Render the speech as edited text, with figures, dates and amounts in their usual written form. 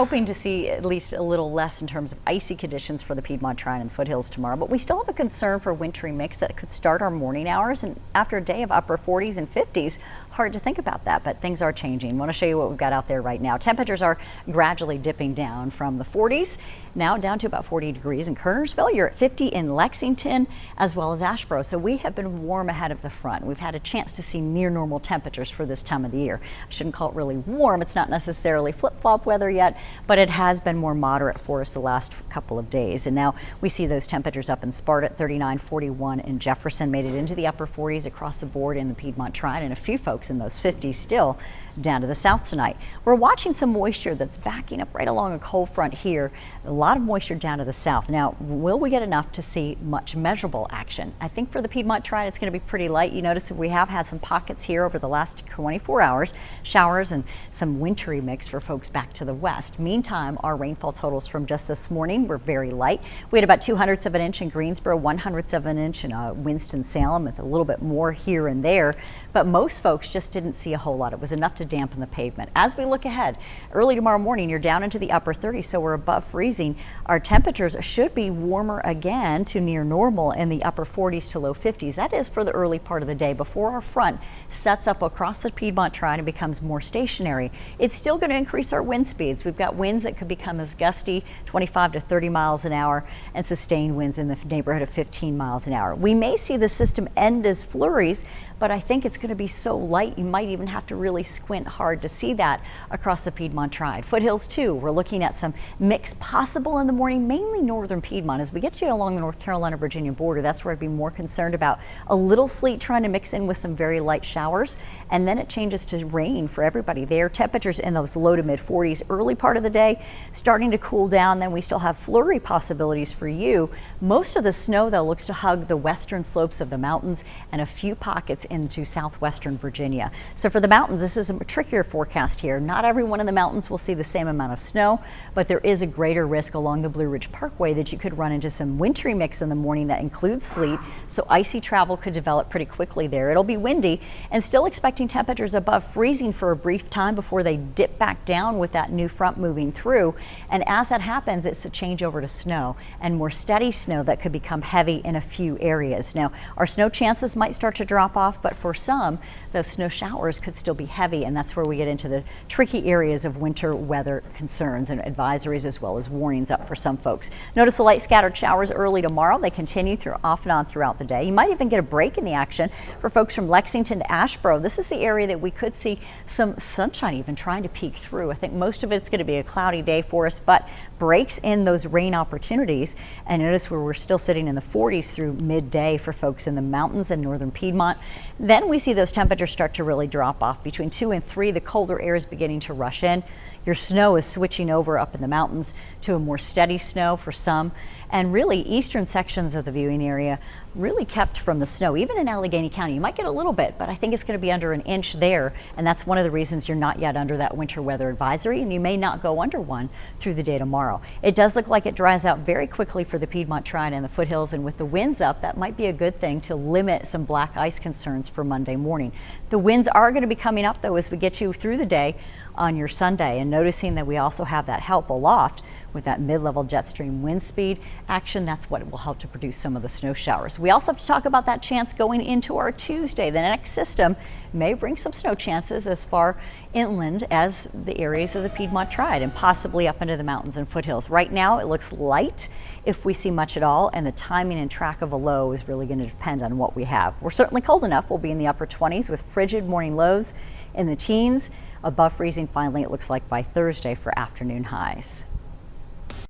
hoping to see at least a little less in terms of icy conditions for the Piedmont Triad and foothills tomorrow, but we still have a concern for wintry mix that could start our morning hours, and after a day of upper 40s and 50s, hard to think about that, but things are changing. I want to show you what we've got out there right now. Temperatures are gradually dipping down from the 40s, now down to about 40 degrees in Kernersville. You're at 50 in Lexington as well as Asheboro, so we have been warm ahead of the front. We've had a chance to see near normal temperatures for this time of the year. I shouldn't call it really warm. It's not necessarily flip-flop weather yet, but it has been more moderate for us the last couple of days. And now we see those temperatures up in Sparta at 39, 41 in Jefferson, made it into the upper 40s across the board in the Piedmont Triad, and a few folks in those 50s still down to the south tonight. We're watching some moisture that's backing up right along a cold front here. A lot of moisture down to the south. Now, will we get enough to see much measurable action? I think for the Piedmont Triad, it's going to be pretty light. You notice that we have had some pockets here over the last 24 hours, showers and some wintry mix for folks back to the west. Meantime, our rainfall totals from just this morning were very light. We had about 2/100 of an inch in Greensboro, 1/100 of an inch in Winston-Salem, with a little bit more here and there, but most folks just didn't see a whole lot. It was enough to dampen the pavement. As we look ahead, early tomorrow morning, you're down into the upper 30s, so we're above freezing. Our temperatures should be warmer again to near normal in the upper 40s to low 50s. That is for the early part of the day before our front sets up across the Piedmont Triad and becomes more stationary. It's still going to increase our wind speeds. We've got winds that could become as gusty, 25 to 30 miles an hour, and sustained winds in the neighborhood of 15 miles an hour. We may see the system end as flurries, but I think it's going to be so light you might even have to really squint hard to see that across the Piedmont Triad. Foothills too, we're looking at some mix possible in the morning, mainly northern Piedmont. As we get you along the North Carolina-Virginia border, that's where I'd be more concerned about a little sleet trying to mix in with some very light showers, and then it changes to rain for everybody there. Temperatures in those low to mid 40s early part of the day, starting to cool down. Then we still have flurry possibilities for you. Most of the snow though looks to hug the western slopes of the mountains and a few pockets into southwestern Virginia. So for the mountains, this is a trickier forecast here. Not everyone in the mountains will see the same amount of snow, but there is a greater risk along the Blue Ridge Parkway that you could run into some wintry mix in the morning that includes sleet. So icy travel could develop pretty quickly there. It'll be windy, and still expecting temperatures above freezing for a brief time before they dip back down with that new front moving through. And as that happens, it's a change over to snow and more steady snow that could become heavy in a few areas. Now, our snow chances might start to drop off, but for some, those snow showers could still be heavy, and that's where we get into the tricky areas of winter weather concerns and advisories as well as warnings up for some folks. Notice the light scattered showers early tomorrow. They continue through off and on throughout the day. You might even get a break in the action for folks from Lexington to Asheboro. This is the area that we could see some sunshine even trying to peek through. I think most of it's going to be a cloudy day for us, but breaks in those rain opportunities. And notice where we're still sitting in the 40s through midday for folks in the mountains and northern Piedmont. Then we see those temperatures start to really drop off. Between 2 and 3, the colder air is beginning to rush in. Your snow is switching over up in the mountains to a more steady snow for some, and really eastern sections of the viewing area really kept from the snow. Even in Allegheny County, you might get a little bit, but I think it's going to be under an inch there, and that's one of the reasons you're not yet under that winter weather advisory, and you may not go under one through the day tomorrow. It does look like it dries out very quickly for the Piedmont Triad and the foothills, and with the winds up, that might be a good thing to limit some black ice concerns for Monday morning. The winds are going to be coming up though as we get you through the day on your Sunday, and noticing that we also have that help aloft with that mid-level jet stream wind speed action. That's what will help to produce some of the snow showers. We also have to talk about that chance going into our Tuesday. The next system may bring some snow chances as far inland as the areas of the Piedmont Triad and possibly up into the mountains and foothills. Right now it looks light if we see much at all, and the timing and track of a low is really going to depend on what we have. We're certainly cold enough. We'll be in the upper 20s with frigid morning lows in the teens. Above freezing finally, it looks like by Thursday for afternoon highs.